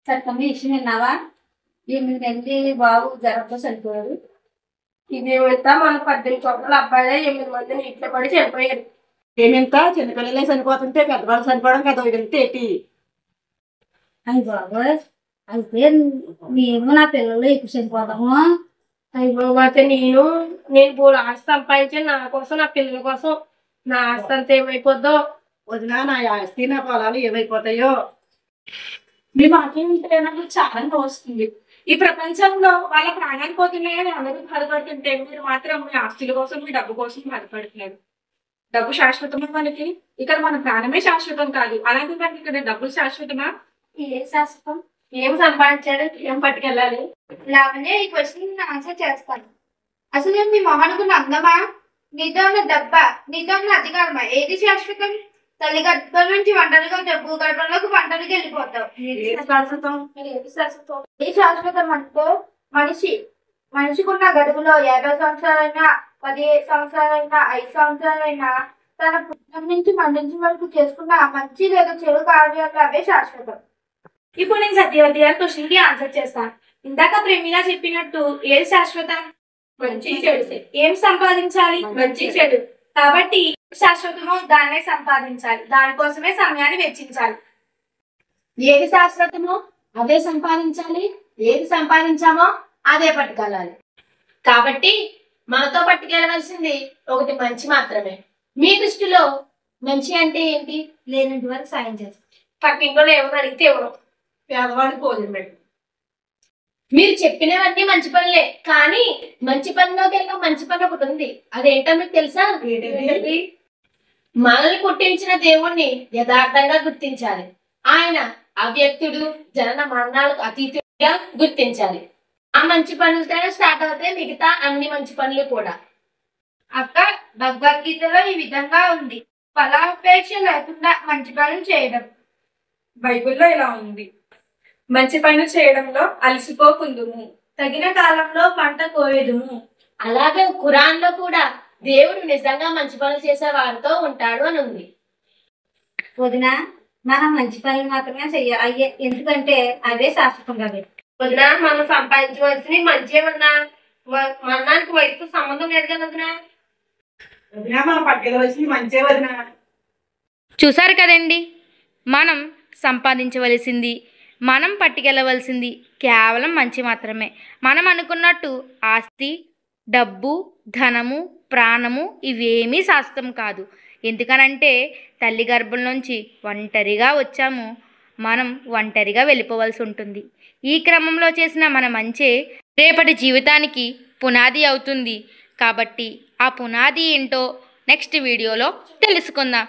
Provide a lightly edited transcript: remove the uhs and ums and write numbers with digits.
చట్టం విషయం విన్నావా? 8 నెలలు బాబు జ్వరంతో చనిపోయాడు. ఇదేమిటా మన 18 సంవత్సరాల అబ్బాయిలే 8 మంది నీటిలో పడి చనిపోయారు. ఏమింత చిన్నపిల్లలే చనిపోతుంటే పెద్దవాళ్ళు చనిపోవడం కదా ఇదంతా ఏంటి? అయ్యి బాబోయ్, అయితే మేము నా పిల్లలు ఎక్కువ చనిపోతాము. అయ్యో అయితే నేను బోడు ఆస్తి సంపాదించాను నా కోసం, నా పిల్లల కోసం. నా ఆస్తి అంతా ఏమైపోద్దో. వదినా, నా ఆస్తి నా పొలాలు ఏమైపోతాయో. మీ మాటలు వింటే నాకు చాలా వస్తుంది. ఈ ప్రపంచంలో వాళ్ళ ప్రాణాలు పోతున్నాయని అందరూ బాధపడుతుంటే మీరు మాత్రం మీ ఆస్తుల కోసం, మీ డబ్బు కోసం బాధపడుతున్నారు. డబ్బు శాశ్వతమా మనకి? ఇక్కడ మన ప్రాణమే శాశ్వతం కాదు. అలాంటి మనకి ఇక్కడ డబ్బులు శాశ్వతమా? ఏ శాశ్వతం? ఏం సంపాదించాడు, ఏం పట్టుకెళ్ళాలి? లావణ్య, ఈ క్వశ్చన్ ఆన్సర్ చేస్తాను. అసలు మీ మొహనుకున్న అందమా, నీతో ఉన్న డబ్బా, నీతో ఉన్న అధికారమా, ఏది శాశ్వతం? తల్లి గర్భం నుంచి ఒంటరిగా డబ్బు గర్భంలోకి ఒంటరిగా వెళ్ళిపోతావు. ఏది శాశ్వతం? ఏది శాశ్వతం? ఏ శాశ్వతం అంటే మనిషికున్న గడువులో 50 సంవత్సరాలైనా, 10 సంవత్సరాలైనా, 5 సంవత్సరాలైనా తన పుట్టిన నుంచి మరణించిన వరకు చేసుకున్న మంచి లేదా చెడు కార్యాలు అవే శాశ్వతం. ఇప్పుడు నేను సత్యవతి గారి క్వశ్చన్ కి ఆన్సర్ చేస్తాను. ఇందాక ప్రేమిలా చెప్పినట్టు ఏది శాశ్వతం? మంచి చెడు. ఏం సంపాదించాలి? మంచి చెడు. కాబట్టి శాశ్వతమో దాన్నే సంపాదించాలి, దానికోసమే సమయాన్ని వెచ్చించాలి. ఏది శాశ్వతమో అదే సంపాదించాలి, ఏది సంపాదించామో అదే పట్టుకెళ్ళాలి. కాబట్టి మనతో పట్టుకెళ్ళవలసింది ఒకటి మంచి మాత్రమే. మీ దృష్టిలో మంచి అంటే ఏంటి? లేనంటి వరకు సాయం చేస్తాం. పక్కింట్లో ఏమని అడిగితే ఎవరు? పేదవాడిని భోజనం పెట్టు. మీరు చెప్పినవన్నీ మంచి పనులే, కానీ మంచి పనిలోకి వెళ్ళిన మంచి పని ఒకటి ఉంది. అదేంటో మీకు తెలుసా? ఏంటది? మనల్ని పుట్టించిన దేవుణ్ణి యథార్థంగా గుర్తించాలి. ఆయన అవ్యక్తుడు, జనన మరణాలకు అతీతుడిగా గుర్తించాలి. ఆ మంచి పనులతోనే స్టార్ట్ అవుతాయి మిగతా అన్ని మంచి పనులు కూడా. అక్క, భగవద్గీతలో ఈ విధంగా ఉంది: ఫలాపేక్ష లేకుండా మంచి పనులు చేయడం. బైబిల్లో ఇలా ఉంది: మంచి పనులు చేయడంలో అలసిపోకుందుము, తగిన కాలంలో పంట కోయదుము. అలాగే ఖురాన్ లో కూడా దేవుడు నిజంగా మంచి పనులు చేసే వారితో ఉంటాడు అని ఉంది. వదిన, మనం మంచి పనులు మాత్రమే చెయ్యాలి, ఎందుకంటే అవే శాశ్వతం కాబట్టి. వదినా, మనం సంపాదించవలసింది మంచి ఏమన్నా మరణానికి వయసుతో సంబంధం లేదు కదా వదినా. వదినా, మనం పట్టుకెళ్ళవలసింది మంచే వదినా. చూసారు కదండి, మనం సంపాదించవలసింది, మనం పట్టుకెళ్ళవలసింది కేవలం మంచి మాత్రమే. మనం అనుకున్నట్టు ఆస్తి, డబ్బు, ధనము, ప్రాణము ఇవేమీ శాశ్వతం కాదు. ఎందుకనంటే తల్లి గర్భం నుంచి ఒంటరిగా వచ్చాము, మనం ఒంటరిగా వెళ్ళిపోవాల్సి ఉంటుంది. ఈ క్రమంలో చేసిన మన మంచే రేపటి జీవితానికి పునాది అవుతుంది. కాబట్టి ఆ పునాది ఏంటో నెక్స్ట్ వీడియోలో తెలుసుకుందాం.